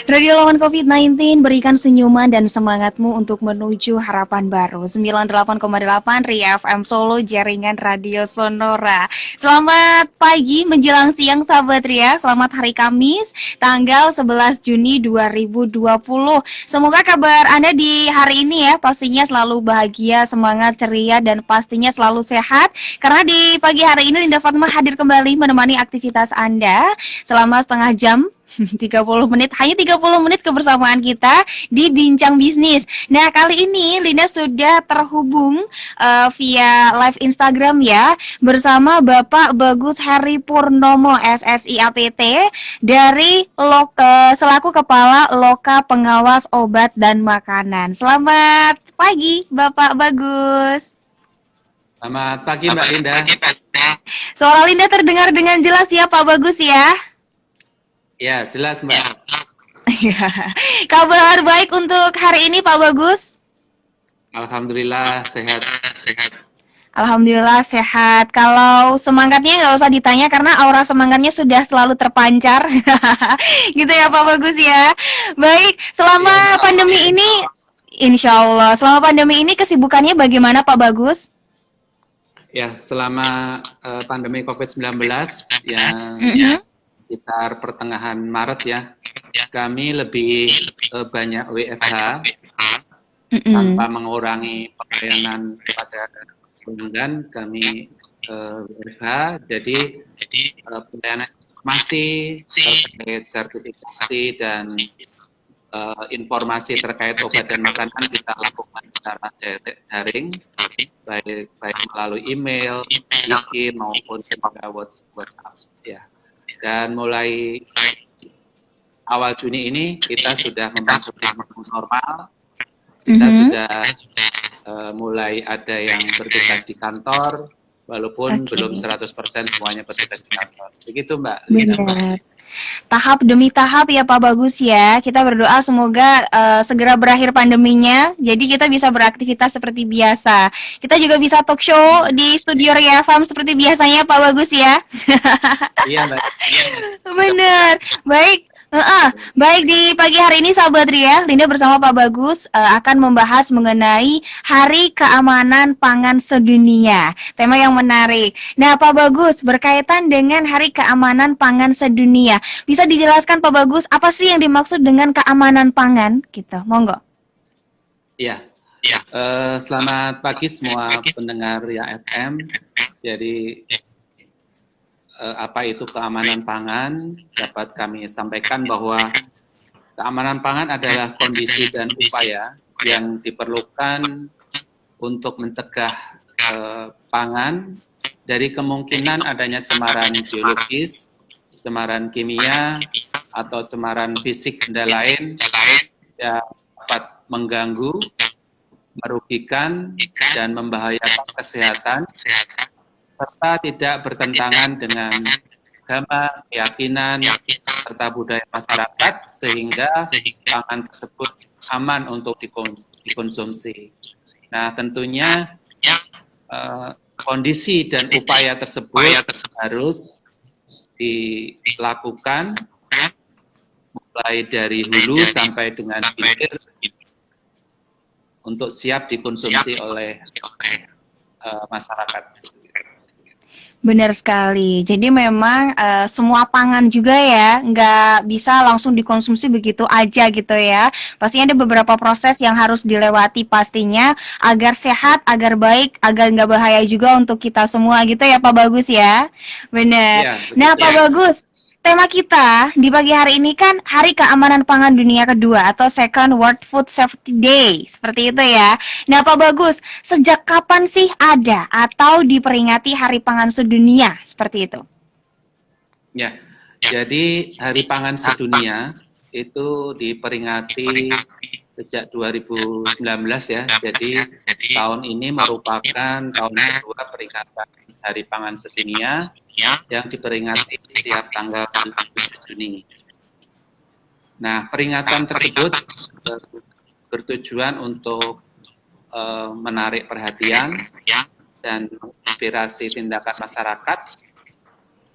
Radio lawan COVID-19, berikan senyuman dan semangatmu untuk menuju harapan baru. 98,8 Ria FM Solo, jaringan radio Sonora. Selamat pagi menjelang siang sahabat Ria. Selamat hari Kamis, tanggal 11 Juni 2020. Semoga kabar Anda di hari ini ya pastinya selalu bahagia, semangat, ceria, dan pastinya selalu sehat. Karena di pagi hari ini Linda Fatma hadir kembali menemani aktivitas Anda selama setengah jam 30 menit, hanya 30 menit kebersamaan kita di Bincang Bisnis. Nah, kali ini Linda sudah terhubung via live Instagram ya, bersama Bapak Bagus Heri Purnomo SSI APT dari selaku Kepala Loka Pengawas Obat dan Makanan. Selamat pagi Bapak Bagus. Selamat pagi Mbak Linda. Suara Linda terdengar dengan jelas ya Pak Bagus ya? Ya, jelas Mbak. Kabar baik untuk hari ini Pak Bagus? Alhamdulillah sehat. Alhamdulillah sehat. Kalau semangatnya nggak usah ditanya karena aura semangatnya sudah selalu terpancar. Gitu ya Pak Bagus ya. Baik, selama pandemi ini, insya Allah, selama pandemi ini kesibukannya bagaimana Pak Bagus? Ya, selama pandemi COVID-19 yang sekitar pertengahan Maret ya, kami lebih banyak WFH tanpa mengurangi pelayanan kepada pelanggan. Kami WFH, jadi pelayanan informasi terkait sertifikasi dan informasi terkait obat dan makanan kita lakukan secara daring, baik melalui email, maupun juga WhatsApp ya. Dan mulai awal Juni ini kita sudah memasuki normal. Kita sudah mulai ada yang bertugas di kantor, walaupun belum 100% semuanya bertugas di kantor. Begitu Mbak Lina. Benar. Tahap demi tahap ya Pak Bagus ya. Kita berdoa semoga segera berakhir pandeminya. Jadi kita bisa beraktivitas seperti biasa. Kita juga bisa talk show di studio Ria FM seperti biasanya Pak Bagus ya. Iya Mbak. Benar. Baik. Baik, di pagi hari ini sahabat Ria, Linda bersama Pak Bagus akan membahas mengenai Hari Keamanan Pangan Sedunia. Tema yang menarik. Nah, Pak Bagus, berkaitan dengan Hari Keamanan Pangan Sedunia, bisa dijelaskan Pak Bagus apa sih yang dimaksud dengan keamanan pangan? Gitu, monggo. Iya. Selamat pagi semua pendengar Ria FM. Jadi apa itu keamanan pangan? Dapat kami sampaikan bahwa keamanan pangan adalah kondisi dan upaya yang diperlukan untuk mencegah pangan dari kemungkinan adanya cemaran biologis, cemaran kimia, atau cemaran fisik benda lain yang dapat mengganggu, merugikan, dan membahayakan kesehatan, serta tidak bertentangan dengan agama, keyakinan, serta budaya masyarakat, sehingga pangan tersebut aman untuk dikonsumsi. Nah, tentunya kondisi dan upaya tersebut harus dilakukan mulai dari hulu sampai dengan hilir untuk siap dikonsumsi oleh masyarakat. Benar sekali. Jadi memang semua pangan juga ya, nggak bisa langsung dikonsumsi begitu aja gitu ya. Pastinya ada beberapa proses yang harus dilewati pastinya agar sehat, agar baik, agar nggak bahaya juga untuk kita semua gitu ya Pak Bagus ya. Benar. Ya, nah Pak Bagus, tema kita di pagi hari ini kan Hari Keamanan Pangan Dunia kedua atau Second World Food Safety Day, seperti itu ya. Nah Pak Bagus, sejak kapan sih ada atau diperingati Hari Pangan Sedunia seperti itu? Ya, jadi Hari Pangan Sedunia itu diperingati sejak 2019 ya. Jadi tahun ini merupakan tahun kedua peringatan Hari Pangan Sedunia yang diperingati setiap tanggal 7 Juni. Nah, peringatan tersebut bertujuan untuk menarik perhatian dan menginspirasi tindakan masyarakat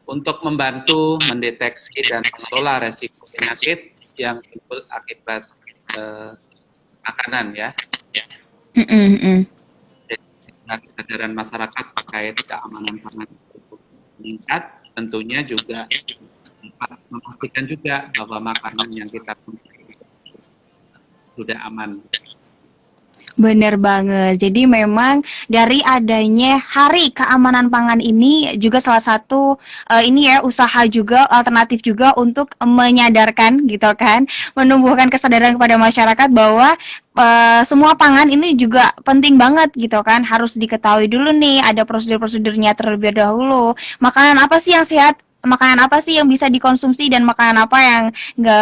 untuk membantu mendeteksi dan mengelola resiko penyakit yang timbul akibat makanan ya. Jadi, kesadaran masyarakat terkait keamanan pangan meningkat, tentunya juga memastikan juga bahwa makanan yang kita konsumsi sudah aman. Bener banget. Jadi memang dari adanya Hari Keamanan Pangan ini juga salah satu ini ya usaha juga alternatif juga untuk menyadarkan gitu kan, menumbuhkan kesadaran kepada masyarakat bahwa semua pangan ini juga penting banget gitu kan, harus diketahui dulu nih ada prosedur-prosedurnya terlebih dahulu. Makanan apa sih yang sehat? Makanan apa sih yang bisa dikonsumsi dan makanan apa yang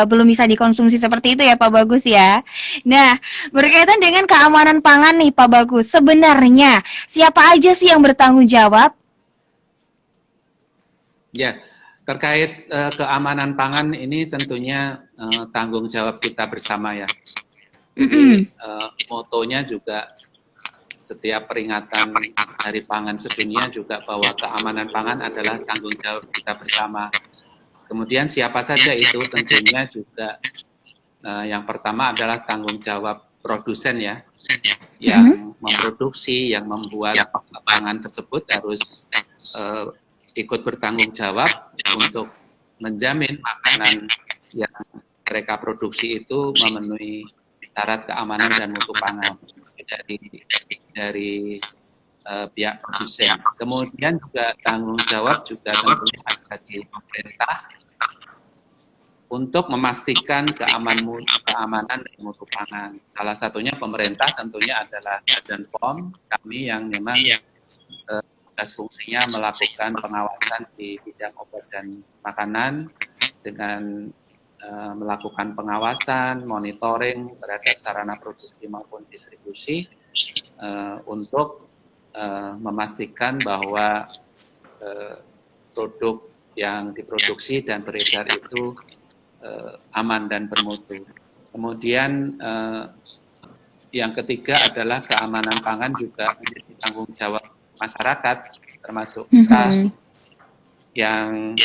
belum bisa dikonsumsi seperti itu ya Pak Bagus ya. Nah, berkaitan dengan keamanan pangan nih Pak Bagus, sebenarnya siapa aja sih yang bertanggung jawab? Ya, terkait keamanan pangan ini tentunya tanggung jawab kita bersama ya. Jadi motonya juga setiap peringatan Hari Pangan Sedunia juga bahwa keamanan pangan adalah tanggung jawab kita bersama. Kemudian siapa saja itu tentunya juga yang pertama adalah tanggung jawab produsen ya, yang memproduksi, yang membuat pangan tersebut harus ikut bertanggung jawab untuk menjamin makanan yang mereka produksi itu memenuhi syarat keamanan dan mutu pangan dari pihak produsen. Kemudian juga tanggung jawab juga tentunya ada di pemerintah untuk memastikan keamanan dan mutu pangan. Salah satunya pemerintah tentunya adalah Badan POM, kami yang memang tugas fungsinya melakukan pengawasan di bidang obat dan makanan dengan melakukan pengawasan, monitoring terhadap sarana produksi maupun distribusi untuk memastikan bahwa produk yang diproduksi dan beredar itu aman dan bermutu. Kemudian yang ketiga adalah keamanan pangan juga menjadi tanggung jawab masyarakat, termasuk kita yang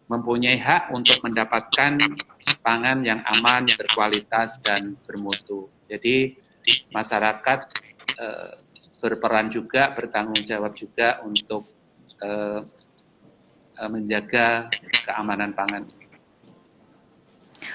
mempunyai hak untuk mendapatkan pangan yang aman, berkualitas, dan bermutu. Jadi masyarakat berperan juga, bertanggung jawab juga untuk menjaga keamanan pangan.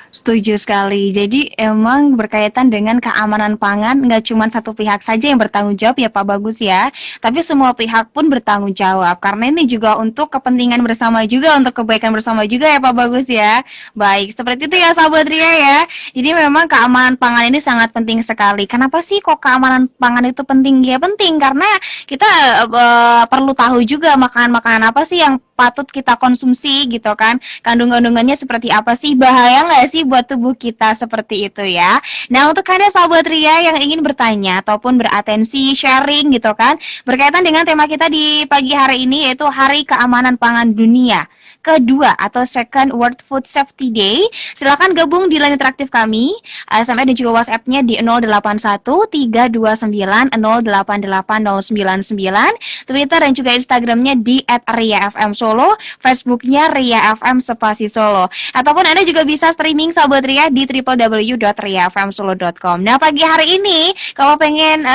Setuju sekali. Jadi emang berkaitan dengan keamanan pangan nggak cuma satu pihak saja yang bertanggung jawab ya Pak Bagus ya, tapi semua pihak pun bertanggung jawab karena ini juga untuk kepentingan bersama juga, untuk kebaikan bersama juga ya Pak Bagus ya. Baik, seperti itu ya sahabat Ria ya. Jadi memang keamanan pangan ini sangat penting sekali. Kenapa sih kok keamanan pangan itu penting? Ya penting karena kita perlu tahu juga makanan-makanan apa sih yang patut kita konsumsi gitu kan, kandung-kandungannya seperti apa sih, bahaya nggak sih buat tubuh kita seperti itu ya. Nah untuk Anda sahabat Ria yang ingin bertanya ataupun beratensi sharing gitu kan berkaitan dengan tema kita di pagi hari ini yaitu Hari Keamanan Pangan Dunia kedua atau Second World Food Safety Day, silakan gabung di line interaktif kami, SMS dan juga WhatsApp-nya di 081 329 088 099, Twitter dan juga Instagram-nya di @riafmsolo, Facebook-nya Ria FM Spasi Solo. Ataupun Anda juga bisa streaming sahabat Ria di www.riafmsolo.com. Nah, pagi hari ini kalau pengen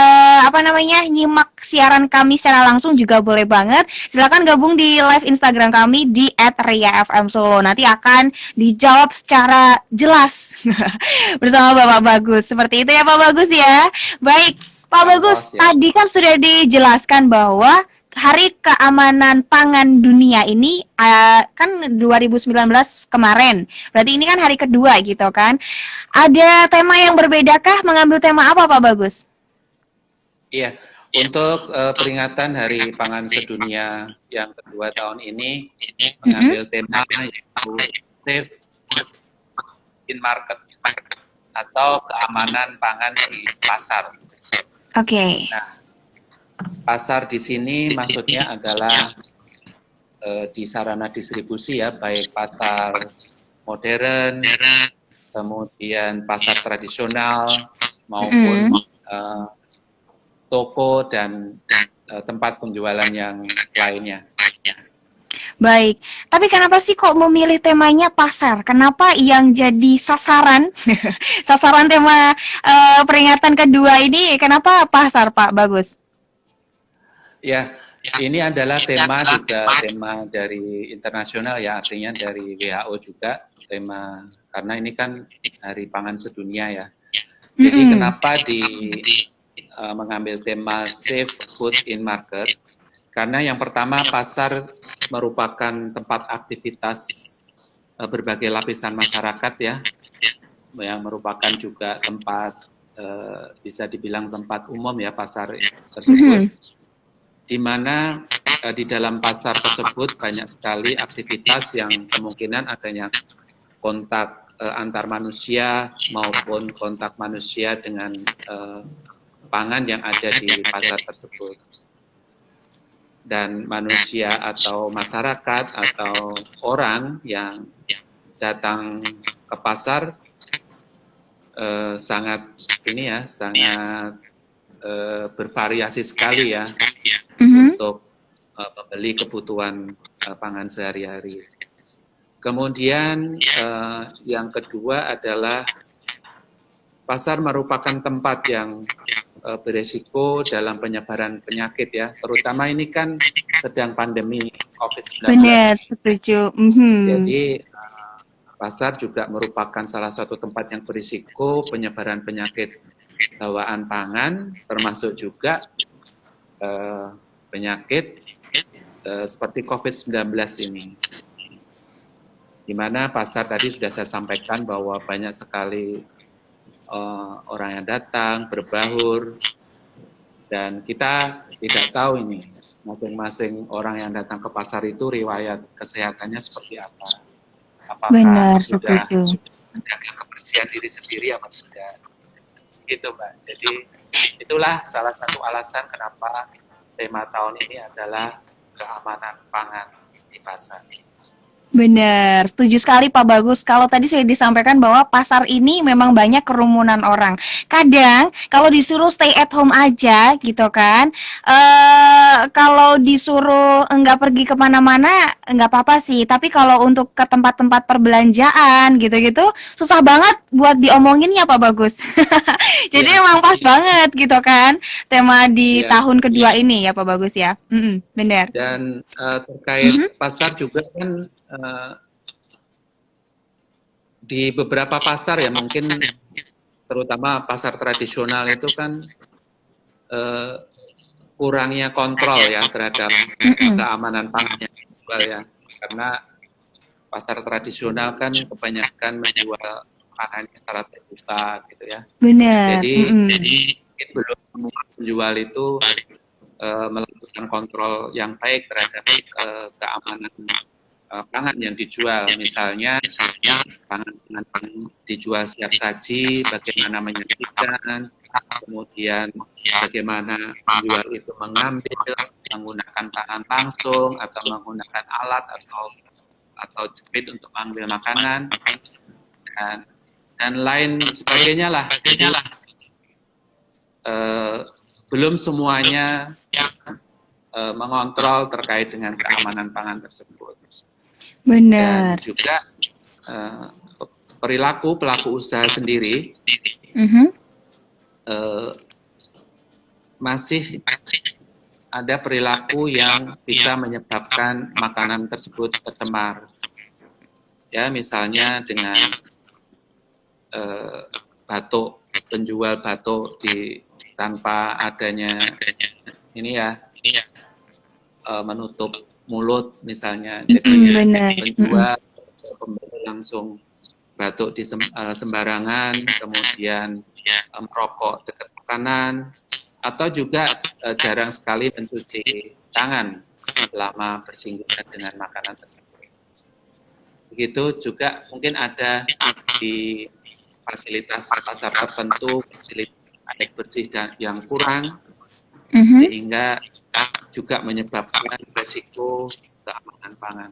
nyimak siaran kami secara langsung juga boleh banget. Silakan gabung di live Instagram kami di @riafmsolo. Nanti akan dijawab secara jelas bersama Bapak Bagus. Seperti itu ya Pak Bagus ya. Baik, Pak Bagus, tadi kan sudah dijelaskan bahwa Hari Keamanan Pangan Dunia ini kan 2019 kemarin. Berarti ini kan hari kedua gitu kan. Ada tema yang berbedakah? Mengambil tema apa Pak Bagus? Iya, untuk peringatan Hari Pangan Sedunia yang kedua tahun ini mengambil tema yaitu Safe in Market atau keamanan pangan di pasar. Oke. Nah, pasar di sini maksudnya adalah di sarana distribusi ya, baik pasar modern, kemudian pasar tradisional maupun toko dan tempat penjualan yang lainnya. Baik, tapi kenapa sih kok memilih temanya pasar? Kenapa yang jadi sasaran, sasaran tema peringatan kedua ini, kenapa pasar, Pak Bagus? Ya, ini adalah tema juga tema dari internasional ya, artinya dari WHO juga tema, karena ini kan Hari Pangan Sedunia ya. Jadi kenapa mengambil tema Safe Food in Market? Karena yang pertama pasar merupakan tempat aktivitas berbagai lapisan masyarakat ya, yang merupakan juga tempat bisa dibilang tempat umum ya pasar tersebut, di mana di dalam pasar tersebut banyak sekali aktivitas yang kemungkinan adanya kontak antar manusia maupun kontak manusia dengan pangan yang ada di pasar tersebut. Dan manusia atau masyarakat atau orang yang datang ke pasar sangat bervariasi sekali ya untuk membeli kebutuhan pangan sehari-hari. Kemudian yang kedua adalah pasar merupakan tempat yang beresiko dalam penyebaran penyakit ya, terutama ini kan sedang pandemi COVID-19. Benar, setuju. Jadi pasar juga merupakan salah satu tempat yang berisiko penyebaran penyakit bawaan pangan, termasuk juga penyakit seperti COVID-19 ini. Di mana pasar tadi sudah saya sampaikan bahwa banyak sekali orang yang datang, berbaur, dan kita tidak tahu ini masing-masing orang yang datang ke pasar itu riwayat kesehatannya seperti apa. Apakah sudah menjaga kebersihan diri sendiri apa tidak. Gitu Mbak. Jadi itulah salah satu alasan kenapa tema tahun ini adalah keamanan pangan di pasar. Benar, setuju sekali Pak Bagus. Kalau tadi sudah disampaikan bahwa pasar ini memang banyak kerumunan orang. Kadang kalau disuruh stay at home aja gitu kan, kalau disuruh enggak pergi kemana-mana enggak apa-apa sih. Tapi kalau untuk ke tempat-tempat perbelanjaan gitu-gitu, susah banget buat diomonginnya Pak Bagus. Jadi emang pas banget gitu kan, tema di tahun kedua ini ya Pak Bagus ya. Benar. Dan terkait pasar juga kan di beberapa pasar ya, mungkin terutama pasar tradisional itu kan kurangnya kontrol ya terhadap keamanan pangannya ya, karena pasar tradisional kan kebanyakan menjual pangan secara terbuka gitu ya. Benar. Jadi belum semua penjual itu melakukan kontrol yang baik terhadap keamanan pangan yang dijual. Misalnya pangan dijual siap saji, bagaimana menyajikan, kemudian bagaimana penjual itu mengambil, menggunakan tangan langsung atau menggunakan alat atau jepit untuk mengambil makanan dan lain sebagainya lah. Jadi, belum semuanya mengontrol terkait dengan keamanan pangan tersebut. Benar. Dan juga perilaku pelaku usaha sendiri masih ada perilaku yang bisa menyebabkan makanan tersebut tercemar. Ya, misalnya dengan batuk, penjual batuk tanpa adanya ini ya, menutup mulut misalnya, jadi penjual pembeli langsung batuk di sembarangan, kemudian merokok dekat makanan, atau juga jarang sekali mencuci tangan selama bersinggungan dengan makanan tersebut. Begitu juga mungkin ada di fasilitas pasar tertentu fasilitas air bersih dan yang kurang, sehingga juga menyebabkan resiko keamanan pangan.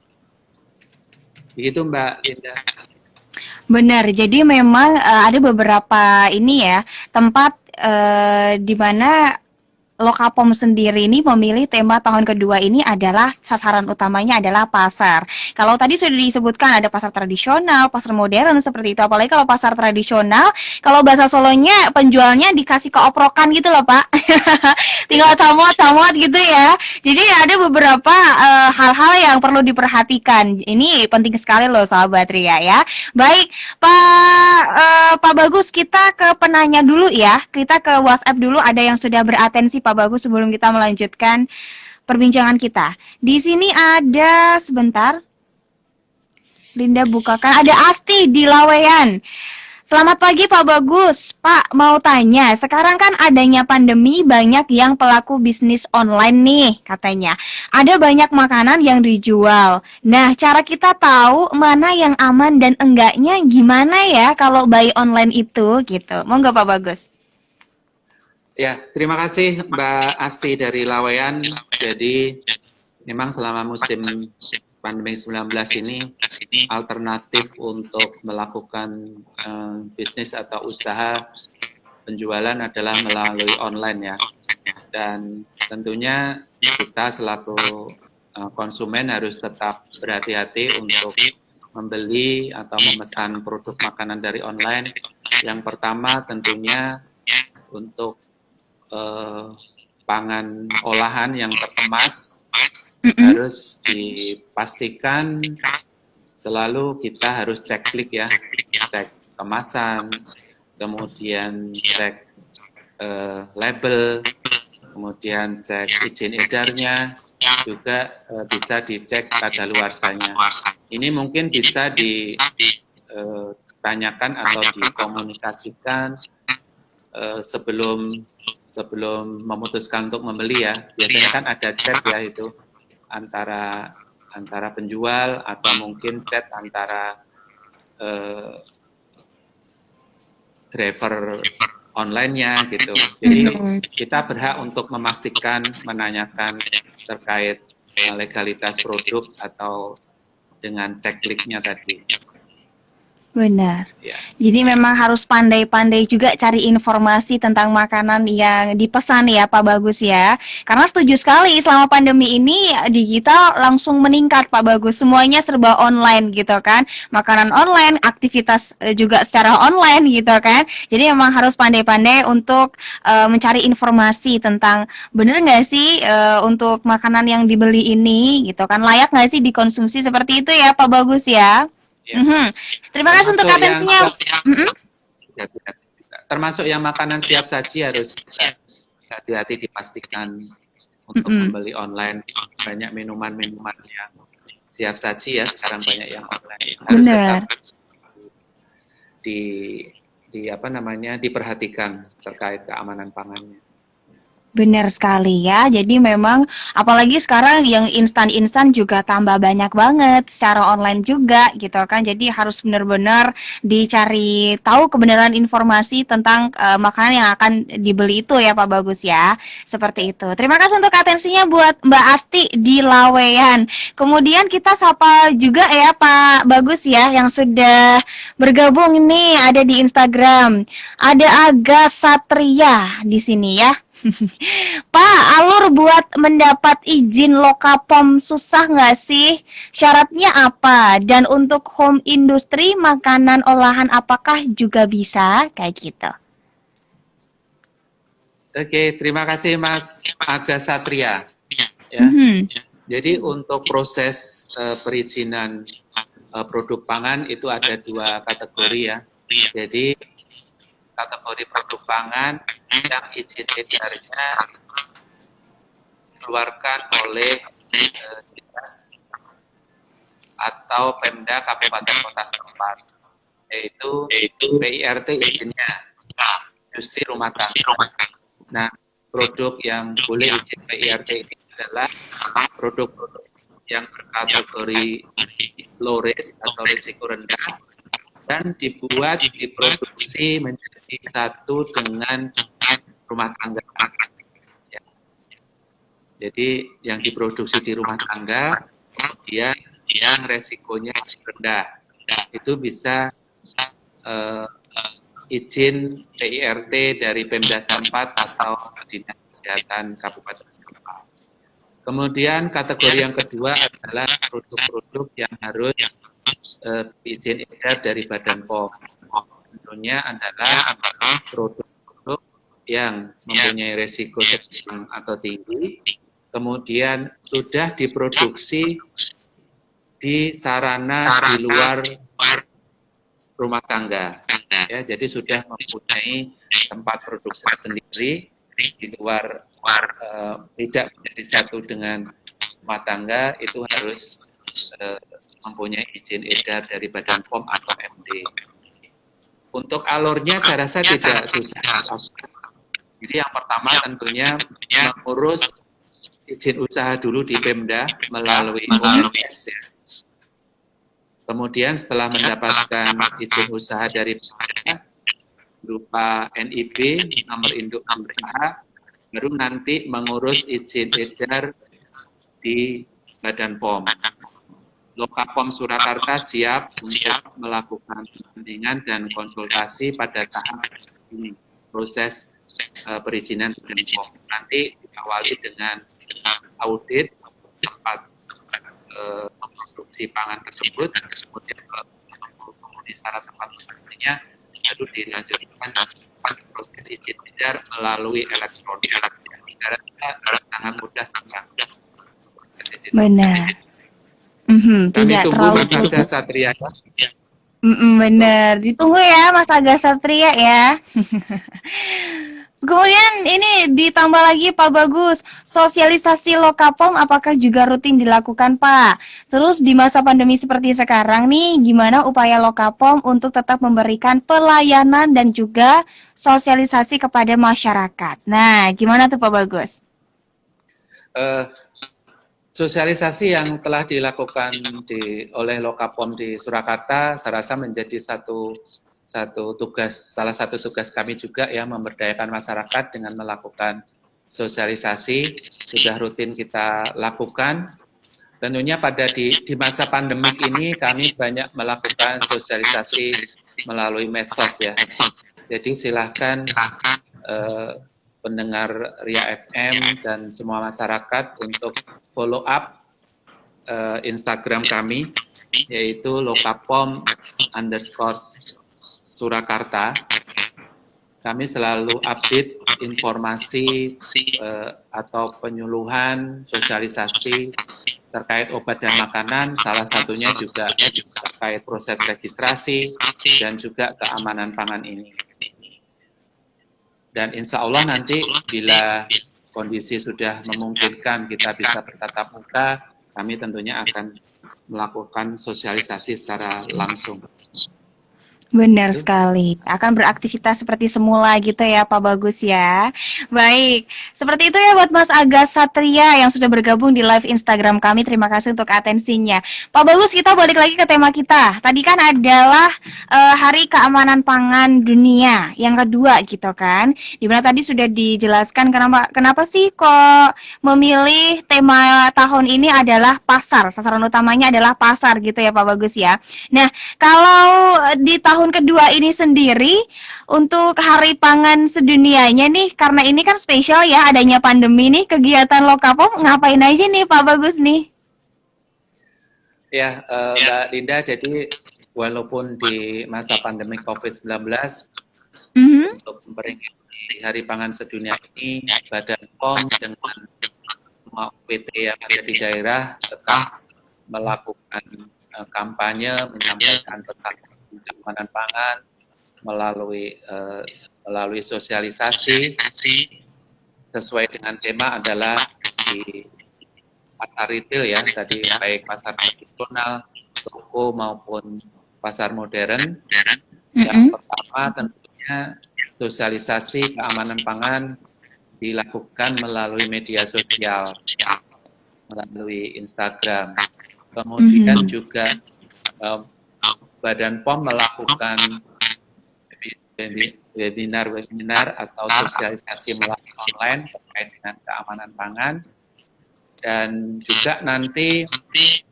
Begitu Mbak Linda. Benar, jadi memang ada beberapa ini ya tempat di mana Lokapom sendiri ini memilih tema tahun kedua ini adalah sasaran utamanya adalah pasar. Kalau tadi sudah disebutkan ada pasar tradisional, pasar modern seperti itu. Apalagi kalau pasar tradisional, kalau bahasa Solonya penjualnya dikasih keoprokan gitu loh Pak. Tinggal comot-comot gitu ya. Jadi ada beberapa hal-hal yang perlu diperhatikan. Ini penting sekali loh sahabat Ria ya. Baik, Pak Bagus, kita ke penanya dulu ya. Kita ke WhatsApp dulu, ada yang sudah beratensi Pak Bagus sebelum kita melanjutkan perbincangan kita. Di sini ada sebentar. Linda bukakan, ada Asti di Laweyan. Selamat pagi Pak Bagus. Pak, mau tanya, sekarang kan adanya pandemi, banyak yang pelaku bisnis online nih katanya. Ada banyak makanan yang dijual. Nah, cara kita tahu mana yang aman dan enggaknya gimana ya kalau buy online itu gitu. Monggo Pak Bagus. Ya, terima kasih Mbak Asti dari Laweyan. Jadi memang selama musim pandemi 19 ini alternatif untuk melakukan bisnis atau usaha penjualan adalah melalui online ya. Dan tentunya kita selaku konsumen harus tetap berhati-hati untuk membeli atau memesan produk makanan dari online. Yang pertama tentunya untuk pangan olahan yang terkemas harus dipastikan selalu kita harus cek klik ya, cek kemasan, kemudian cek label, kemudian cek izin edarnya, juga bisa dicek kadaluarsanya. Ini mungkin bisa ditanyakan atau dikomunikasikan sebelum memutuskan untuk membeli ya. Biasanya kan ada chat ya itu antara penjual atau mungkin chat antara driver online-nya gitu. Jadi kita berhak untuk memastikan, menanyakan terkait legalitas produk atau dengan cek kliknya tadi. Benar. Ya. Jadi memang harus pandai-pandai juga cari informasi tentang makanan yang dipesan ya Pak Bagus ya. Karena setuju sekali selama pandemi ini digital langsung meningkat Pak Bagus. Semuanya serba online gitu kan. Makanan online, aktivitas juga secara online gitu kan. Jadi memang harus pandai-pandai untuk mencari informasi tentang bener nggak sih untuk makanan yang dibeli ini gitu kan. Layak nggak sih dikonsumsi seperti itu ya Pak Bagus ya. Ya. Terima kasih untuk atensinya. Termasuk yang makanan siap saji harus hati-hati dipastikan untuk membeli online. Banyak minuman-minuman yang siap saji ya, sekarang banyak yang online. Harus tetap diperhatikan terkait keamanan pangannya. Benar sekali ya. Jadi memang apalagi sekarang yang instan-instan juga tambah banyak banget secara online juga gitu kan. Jadi harus benar-benar dicari tahu kebenaran informasi tentang makanan yang akan dibeli itu ya Pak Bagus ya. Seperti itu. Terima kasih untuk atensinya buat Mbak Asti di Laweyan. Kemudian kita sapa juga ya Pak Bagus ya yang sudah bergabung ini ada di Instagram. Ada Aga Satria di sini ya. Pak, alur buat mendapat izin Lokapom susah nggak sih? Syaratnya apa? Dan untuk home industry makanan olahan apakah juga bisa? Kayak gitu. Oke, terima kasih Mas Aga Satria. Ya. Jadi untuk proses perizinan produk pangan itu ada 2 kategori ya. Jadi kategori produk pangan yang izin edarnya dikeluarkan oleh dinas atau Pemda Kabupaten Kota setempat, yaitu PIRT izinnya, industri rumah tangga. Nah, produk yang boleh izin PIRT ini adalah produk-produk yang berkategori low risk atau risiko rendah dan diproduksi menjadi satu dengan rumah tangga. Ya. Jadi yang diproduksi di rumah tangga, kemudian yang resikonya rendah, itu bisa izin PIRT dari Pemda setempat atau dinas Kesehatan Kabupaten Sampang. Kemudian kategori yang kedua adalah produk-produk yang harus izin edar dari Badan POM. Tentunya adalah produk-produk yang mempunyai risiko sedang atau tinggi, kemudian sudah diproduksi di sarana di luar rumah tangga, ya, jadi sudah mempunyai tempat produksi sendiri di luar, tidak menjadi satu dengan rumah tangga, itu harus mempunyai izin edar dari Badan POM atau MD. Untuk alurnya saya rasa tidak susah. Jadi yang pertama tentunya mengurus izin usaha dulu di Pemda melalui OSS, ya. Kemudian setelah mendapatkan izin usaha dari Pemda berupa NIB, nomor induk usaha, baru nanti mengurus izin edar di Badan POM. Lokapom Surakarta siap untuk melakukan pendampingan dan konsultasi pada tahap ini, proses perizinan Badan POM. Nanti diawali dengan audit tempat memproduksi pangan tersebut, kemudian memenuhi syarat tempat produksinya, baru dilanjutkan proses izin edar melalui elektronik. Karena sangat mudah sebenarnya. Benar. Kami Tidak tunggu terlalu Mas Aga Satria. benar. Ditunggu ya Mas Aga Satria ya. Kemudian ini ditambah lagi Pak Bagus, sosialisasi Lokapom apakah juga rutin dilakukan Pak? Terus di masa pandemi seperti sekarang nih, gimana upaya Lokapom untuk tetap memberikan pelayanan dan juga sosialisasi kepada masyarakat? Nah, gimana tuh Pak Bagus? Sosialisasi yang telah dilakukan oleh Lokapom di Surakarta, saya rasa menjadi salah satu tugas kami juga ya, memberdayakan masyarakat dengan melakukan sosialisasi. Sudah rutin kita lakukan. Tentunya di masa pandemik ini kami banyak melakukan sosialisasi melalui medsos ya. Jadi silahkan pendengar Ria FM dan semua masyarakat untuk follow up Instagram kami, yaitu lokapom_Surakarta. Kami selalu update informasi atau penyuluhan, sosialisasi terkait obat dan makanan, salah satunya juga terkait proses registrasi dan juga keamanan pangan ini. Dan insya Allah nanti bila kondisi sudah memungkinkan kita bisa bertatap muka, kami tentunya akan melakukan sosialisasi secara langsung. Benar sekali, akan beraktivitas seperti semula gitu ya Pak Bagus ya. Baik, seperti itu ya buat Mas Aga Satria yang sudah bergabung di live Instagram kami. Terima kasih untuk atensinya. Pak Bagus, kita balik lagi ke tema kita. Tadi kan adalah Hari Keamanan Pangan Dunia yang kedua gitu kan. Dimana tadi sudah dijelaskan kenapa sih kok memilih tema tahun ini adalah pasar. Sasaran utamanya adalah pasar gitu ya Pak Bagus ya. Nah, kalau di tahun kedua ini sendiri untuk Hari Pangan Sedunianya nih, karena ini kan spesial ya adanya pandemi nih, kegiatan Lokapom ngapain aja nih Pak Bagus nih? Ya, Mbak Linda, jadi walaupun di masa pandemi COVID-19, untuk memperingati Hari Pangan Sedunia ini, Badan POM dengan semua UPT yang ada di daerah tetap melakukan kampanye, menyampaikan pesan keamanan pangan melalui sosialisasi sesuai dengan tema adalah di pasar retail ya, tadi baik pasar tradisional, toko maupun pasar modern. Yang pertama tentunya sosialisasi keamanan pangan dilakukan melalui media sosial, melalui Instagram. Kemudian juga Badan POM melakukan webinar atau sosialisasi melalui online terkait dengan keamanan pangan. Dan juga nanti di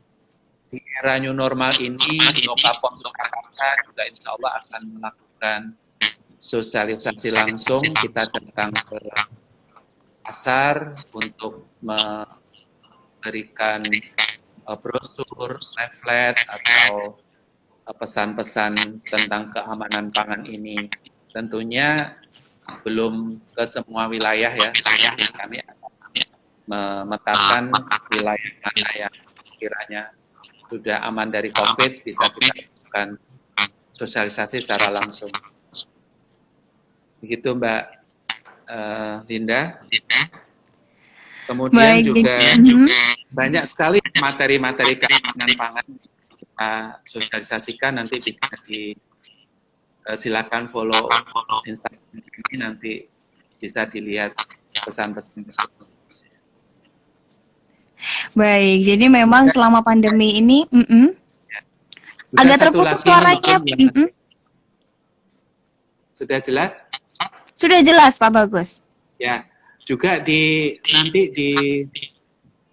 era new normal ini, Lokapom Surakarta juga insya Allah akan melakukan sosialisasi langsung. Kita datang ke pasar untuk memberikan brosur, leaflet, atau pesan-pesan tentang keamanan pangan ini. Tentunya belum ke semua wilayah ya. Kami akan memetakan wilayah mana yang kiranya sudah aman dari COVID, bisa kita lakukan sosialisasi secara langsung. Begitu Mbak Linda. Kemudian juga banyak sekali materi-materi keamanan pangan kita sosialisasikan, nanti bisa silakan follow Instagram ini, nanti bisa dilihat pesan-pesan tersebut. Baik, jadi memang selama pandemi ini agak terputus suaranya. Sudah jelas? Sudah jelas Pak Bagus. Ya, juga nanti di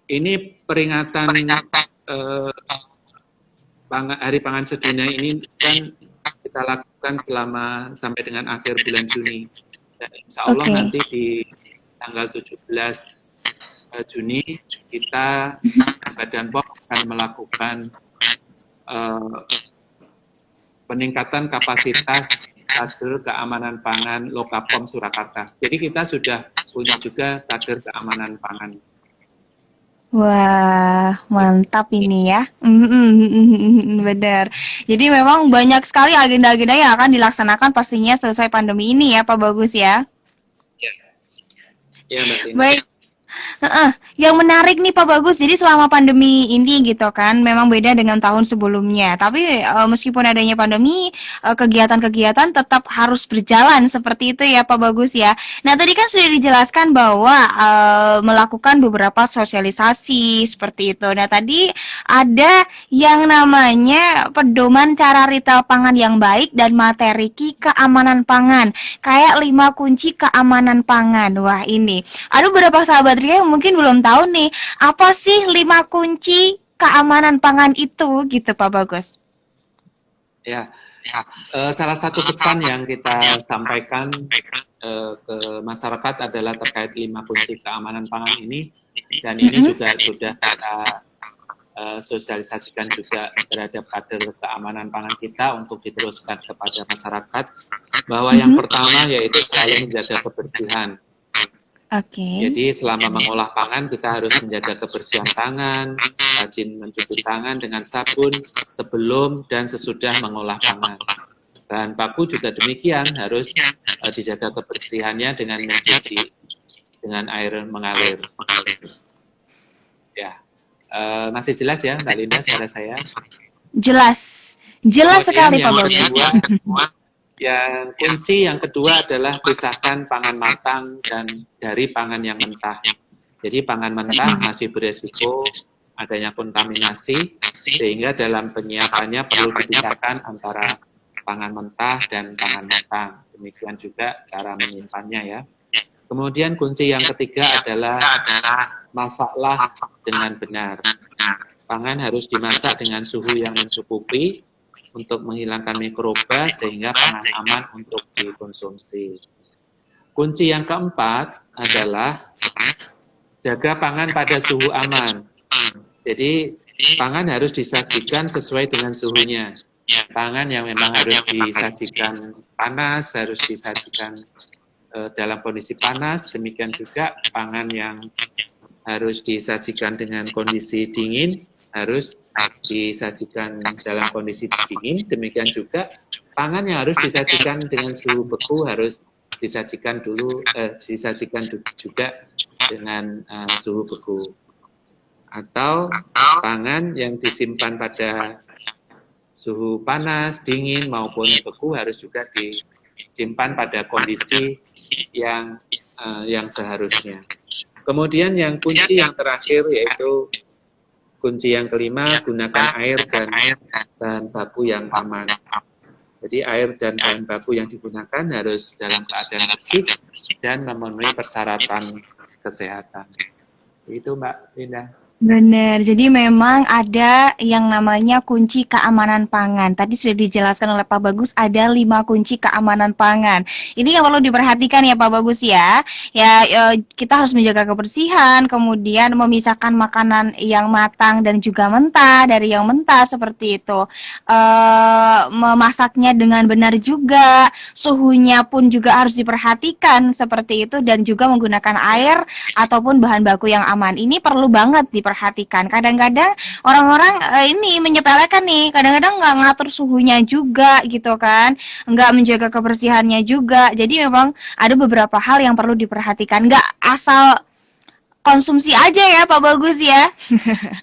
ini peringatan Hari Pangan Sedunia ini kan kita lakukan sampai dengan akhir bulan Juni. Dan insya Allah nanti di tanggal 17 Juni kita Badan POM akan melakukan peningkatan kapasitas kader keamanan pangan Lokapom Surakarta. Jadi kita sudah punya juga kader keamanan pangan. Wah, mantap ini ya. Benar. Jadi memang banyak sekali agenda-agenda yang akan dilaksanakan pastinya selesai pandemi ini ya Pak Bagus ya. Ya, Mbak Tina. Baik. Yang menarik nih Pak Bagus, jadi selama pandemi ini gitu kan, memang beda dengan tahun sebelumnya. Tapi meskipun adanya pandemi, kegiatan-kegiatan tetap harus berjalan seperti itu ya Pak Bagus ya. Nah tadi kan sudah dijelaskan bahwa melakukan beberapa sosialisasi seperti itu. Nah tadi ada yang namanya pedoman cara retail pangan yang baik dan materi keamanan pangan. Kayak 5 kunci keamanan pangan. Wah ini, ada beberapa sahabat yang mungkin belum tahu nih, apa sih 5 kunci keamanan pangan itu gitu Pak Bagus? Ya, salah satu pesan yang kita sampaikan ke masyarakat adalah terkait 5 kunci keamanan pangan ini, dan ini juga sudah kita sosialisasikan juga terhadap kader keamanan pangan kita untuk diteruskan kepada masyarakat, bahwa yang pertama yaitu selalu menjaga kebersihan. Jadi selama mengolah pangan kita harus menjaga kebersihan tangan, rajin mencuci tangan dengan sabun sebelum dan sesudah mengolah pangan. Bahan baku juga demikian, harus dijaga kebersihannya dengan mencuci dengan air mengalir. Ya, masih jelas ya Mbak Linda suara saya? Jelas sekali Pak Bagus. Yang kunci yang kedua adalah pisahkan pangan matang dan dari pangan yang mentah. Jadi pangan mentah masih beresiko adanya kontaminasi, sehingga dalam penyiapannya perlu dipisahkan antara pangan mentah dan pangan matang. Demikian juga cara menyimpannya ya. Kemudian kunci yang ketiga adalah masaklah dengan benar. Pangan harus dimasak dengan suhu yang mencukupi untuk menghilangkan mikroba sehingga pangan aman untuk dikonsumsi. Kunci yang keempat adalah jaga pangan pada suhu aman. Jadi pangan harus disajikan sesuai dengan suhunya. Pangan yang memang harus disajikan panas, harus disajikan dalam kondisi panas. Demikian juga pangan yang harus disajikan dengan kondisi dingin, harus disajikan dalam kondisi dingin. Demikian juga pangan yang harus disajikan dengan suhu beku harus disajikan juga dengan suhu beku. Atau pangan yang disimpan pada suhu panas, dingin maupun beku harus juga disimpan pada kondisi yang seharusnya. Kemudian yang kunci yang terakhir yaitu kunci yang kelima, gunakan air dan bahan baku yang aman. Jadi air dan bahan baku yang digunakan harus dalam keadaan bersih dan memenuhi persyaratan kesehatan. Itu Mbak Linda. Benar, jadi memang ada yang namanya kunci keamanan pangan. Tadi sudah dijelaskan oleh Pak Bagus, ada 5 kunci keamanan pangan. Ini yang perlu diperhatikan ya Pak Bagus ya. Ya, kita harus menjaga kebersihan, kemudian memisahkan makanan yang matang dan juga mentah dari yang mentah seperti itu. Memasaknya dengan benar juga, suhunya pun juga harus diperhatikan seperti itu dan juga menggunakan air ataupun bahan baku yang aman. Ini perlu banget diperhatikan. Kadang-kadang orang-orang ini menyepelekan nih, kadang-kadang nggak ngatur suhunya juga gitu kan, nggak menjaga kebersihannya juga. Jadi memang ada beberapa hal yang perlu diperhatikan. Nggak asal konsumsi aja ya Pak Bagus ya.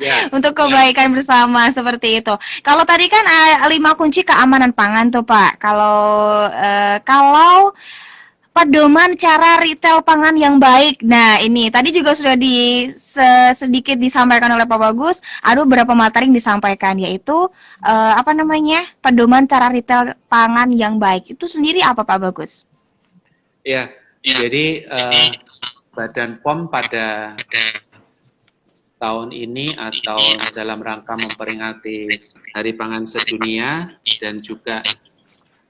Ya, Untuk kebaikan bersama seperti itu. Kalau tadi kan 5 kunci keamanan pangan tuh Pak. Kalau pedoman cara retail pangan yang baik. Nah, ini tadi juga sudah sedikit disampaikan oleh Pak Bagus. Ada beberapa materi yang disampaikan yaitu apa namanya? Pedoman cara retail pangan yang baik. Itu sendiri apa Pak Bagus? ya. Jadi Badan POM pada tahun ini atau dalam rangka memperingati Hari Pangan Sedunia dan juga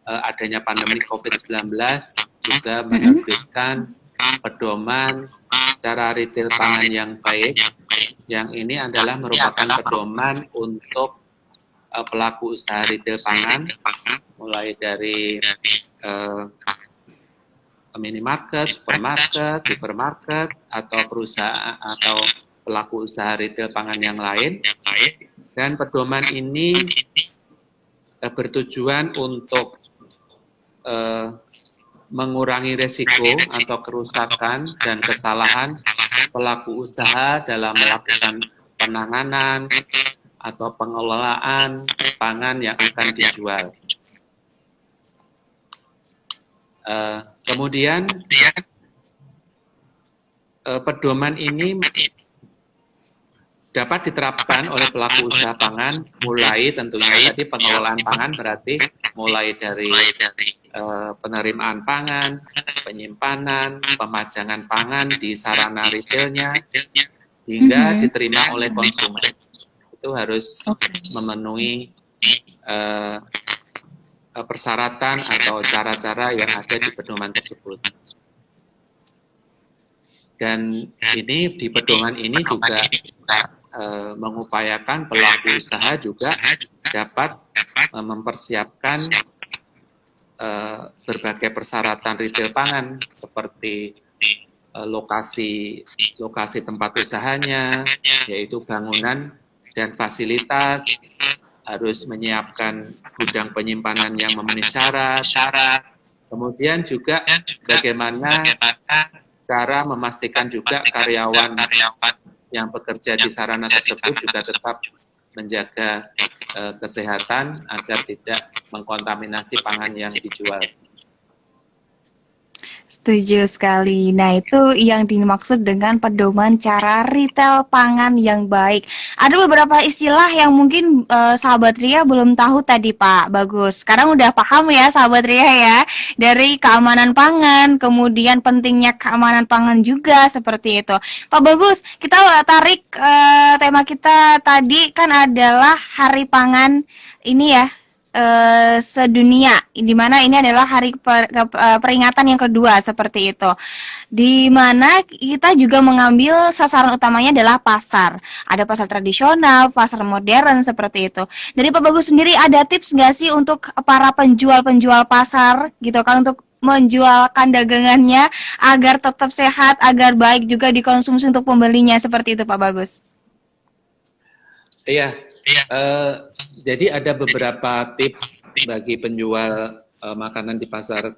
adanya pandemi COVID-19 juga menerbitkan pedoman cara retail pangan yang baik. Yang ini adalah merupakan pedoman untuk pelaku usaha retail pangan, mulai dari minimarket, supermarket, hipermarket, atau perusahaan atau pelaku usaha retail pangan yang lain. Dan pedoman ini bertujuan untuk mengurangi resiko atau kerusakan dan kesalahan pelaku usaha dalam melakukan penanganan atau pengelolaan pangan yang akan dijual. Kemudian pedoman ini dapat diterapkan oleh pelaku usaha pangan mulai tentunya tadi pengelolaan pangan berarti mulai dari penerimaan pangan, penyimpanan, pemajangan pangan di sarana retailnya hingga diterima oleh konsumen. Itu harus memenuhi persyaratan atau cara-cara yang ada di pedoman tersebut. Dan ini di pedoman ini juga mengupayakan pelaku usaha juga dapat mempersiapkan berbagai persyaratan retail pangan seperti lokasi tempat usahanya, yaitu bangunan dan fasilitas, harus menyiapkan gudang penyimpanan yang memenuhi syarat. Kemudian juga bagaimana cara memastikan juga karyawan yang bekerja di sarana tersebut juga tetap menjaga kesehatan agar tidak mengkontaminasi pangan yang dijual. Setuju sekali. Nah, itu yang dimaksud dengan pedoman cara retail pangan yang baik. Ada beberapa istilah yang mungkin sahabat Ria belum tahu tadi, Pak. Bagus. Sekarang udah paham ya, sahabat Ria ya. Dari keamanan pangan, kemudian pentingnya keamanan pangan juga seperti itu. Pak Bagus, kita tarik tema kita tadi kan adalah Hari Pangan ini ya, sedunia, di mana ini adalah hari peringatan yang kedua seperti itu, di mana kita juga mengambil sasaran utamanya adalah pasar. Ada pasar tradisional, pasar modern seperti itu. Dari Pak Bagus sendiri ada tips nggak sih untuk para penjual-penjual pasar gitu kan untuk menjualkan dagangannya agar tetap sehat, agar baik juga dikonsumsi untuk pembelinya seperti itu Pak Bagus? Iya. Jadi ada beberapa tips bagi penjual makanan di pasar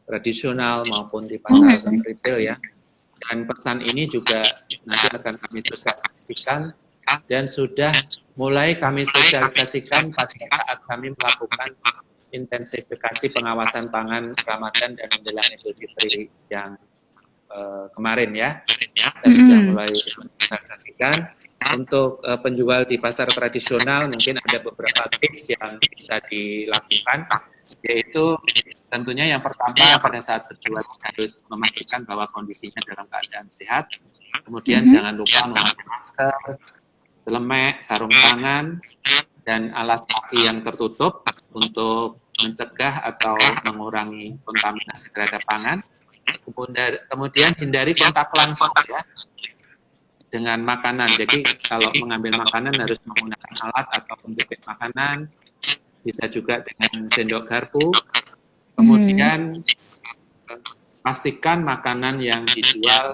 tradisional maupun di pasar retail ya. Dan pesan ini juga nanti akan kami sosialisasikan dan sudah mulai kami sosialisasikan pada saat kami melakukan intensifikasi pengawasan pangan Ramadan dan menjelang Idul Fitri yang kemarin ya. Kita sudah mulai sosialisasikan. Untuk penjual di pasar tradisional mungkin ada beberapa tips yang bisa dilakukan, yaitu tentunya yang pertama pada saat berjualan harus memastikan bahwa kondisinya dalam keadaan sehat. Kemudian jangan lupa memakai masker, celemek, sarung tangan, dan alas kaki yang tertutup untuk mencegah atau mengurangi kontaminasi terhadap pangan. Kemudian hindari kontak langsung ya dengan makanan. Jadi kalau mengambil makanan harus menggunakan alat atau penjepit makanan, bisa juga dengan sendok garpu. Kemudian pastikan makanan yang dijual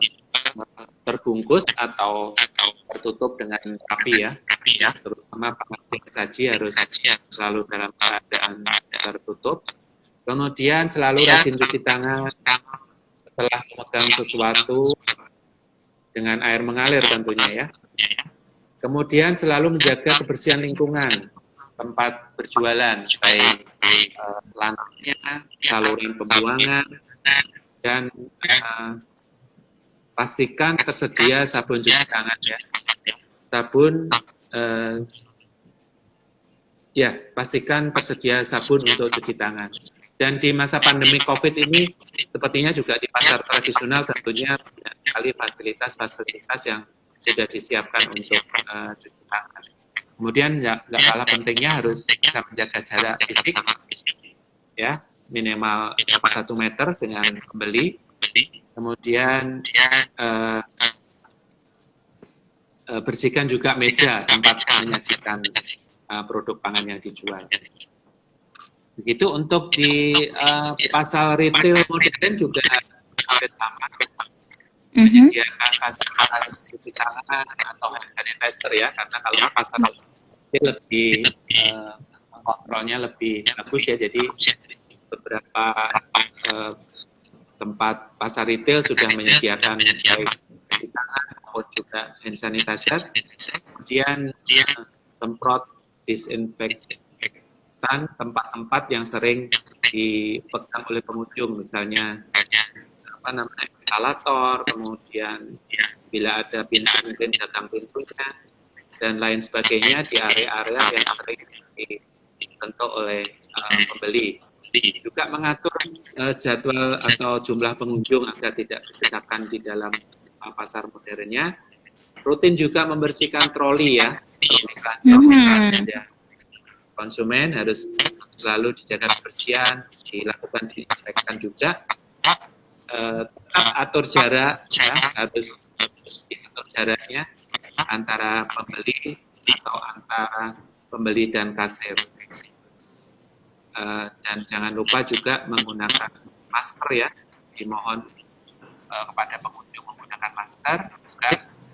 terbungkus atau tertutup dengan rapi ya, terutama packaging saji harus selalu dalam keadaan tertutup. Kemudian selalu rajin cuci tangan setelah memegang sesuatu dengan air mengalir tentunya ya. Kemudian selalu menjaga kebersihan lingkungan tempat berjualan, baik lantainya, saluran pembuangan, dan pastikan tersedia sabun cuci tangan ya. Sabun pastikan tersedia sabun untuk cuci tangan. Dan di masa pandemi COVID ini, sepertinya juga di pasar tradisional tentunya banyak sekali fasilitas-fasilitas yang sudah disiapkan untuk cuci tangan. Kemudian nggak kalah pentingnya harus bisa menjaga jarak fisik, ya minimal 1 meter dengan pembeli. Kemudian bersihkan juga meja tempat menyajikan produk pangan yang dijual. Begitu untuk di pasar retail modern juga sama, menyediakan fasilitas cuci tangan atau hand sanitizer ya, karena kalau pasar retail lebih kontrolnya lebih bagus ya, jadi beberapa tempat pasar retail sudah menyediakan baik cuci tangan maupun juga hand sanitizer, kemudian semprot disinfektan tempat-tempat yang sering dipegang oleh pengunjung, misalnya instalator, kemudian bila ada pintu mungkin datang pintunya dan lain sebagainya di area-area yang sering dibentuk oleh pembeli. Juga mengatur jadwal atau jumlah pengunjung agar tidak berdesakan di dalam pasar modernnya. Rutin juga membersihkan troli ya, troli belanja. Konsumen harus selalu dijaga kebersihan, dilakukan diinspektan juga. Tetap atur jarak, ya, harus diatur jaraknya antara pembeli atau antara pembeli dan kasir. Dan jangan lupa juga menggunakan masker ya, dimohon kepada pengunjung menggunakan masker, juga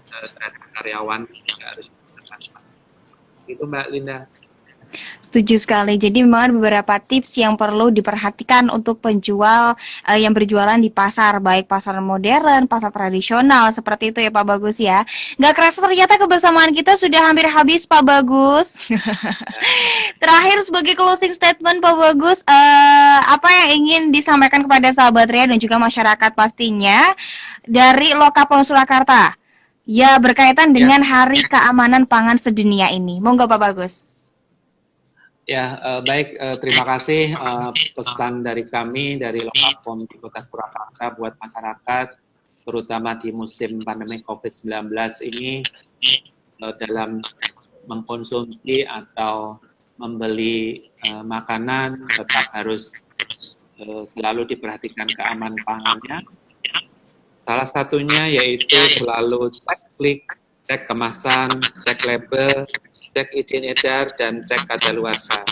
terhadap karyawan juga harus menggunakan masker. Itu Mbak Linda. Setuju sekali. Jadi memang ada beberapa tips yang perlu diperhatikan untuk penjual yang berjualan di pasar, baik pasar modern, pasar tradisional, seperti itu ya Pak Bagus ya. Nggak kerasa ternyata kebersamaan kita sudah hampir habis Pak Bagus. Terakhir sebagai closing statement Pak Bagus, apa yang ingin disampaikan kepada sahabat Ria dan juga masyarakat pastinya dari Lokapom Surakarta? Ya berkaitan dengan Hari Keamanan Pangan Sedunia ini. Monggo Pak Bagus. Ya, baik. Terima kasih pesan dari kami, dari Lokapom di Kota Surakarta buat masyarakat, terutama di musim pandemi COVID-19 ini, dalam mengkonsumsi atau membeli makanan, tetap harus selalu diperhatikan keamanan pangannya. Salah satunya yaitu selalu cek kemasan, cek label, cek izin edar, dan cek kadaluarsa.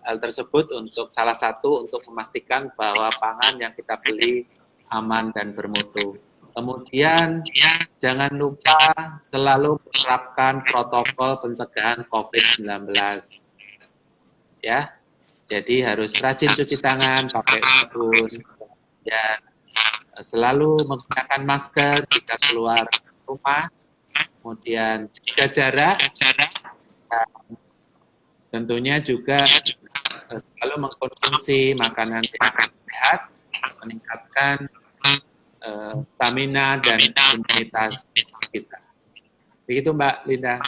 Hal tersebut salah satu untuk memastikan bahwa pangan yang kita beli aman dan bermutu. Kemudian jangan lupa selalu menerapkan protokol pencegahan COVID-19. Ya, jadi harus rajin cuci tangan, pakai sabun, dan selalu menggunakan masker jika keluar rumah. Kemudian jaga jarak, tentunya juga selalu mengkonsumsi makanan yang sehat, meningkatkan stamina dan imunitas kita. Begitu Mbak Linda.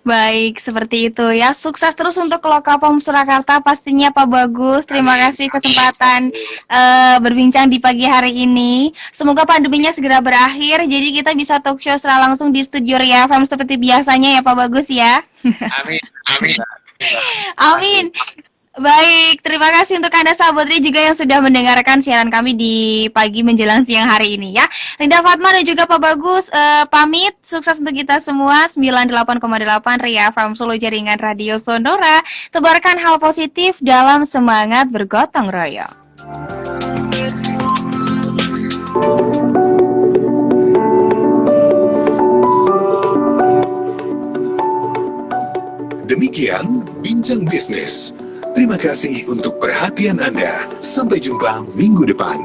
Baik, seperti itu ya. Sukses terus untuk Lokapom Surakarta pastinya Pak Bagus. Terima Amin. kasih kesempatan berbincang di pagi hari ini. Semoga pandeminya segera berakhir, jadi kita bisa talk show secara langsung di studio Ria FM seperti biasanya ya Pak Bagus ya. Amin. Amin. Amin. Baik, terima kasih untuk Anda sahabat Ria juga yang sudah mendengarkan siaran kami di pagi menjelang siang hari ini ya. Linda Fatma dan juga Pak Bagus pamit, sukses untuk kita semua. 98,8 Ria FM Solo Jaringan Radio Sonora. Tebarkan hal positif dalam semangat bergotong royong. Demikian Bincang Bisnis. Terima kasih untuk perhatian Anda. Sampai jumpa minggu depan.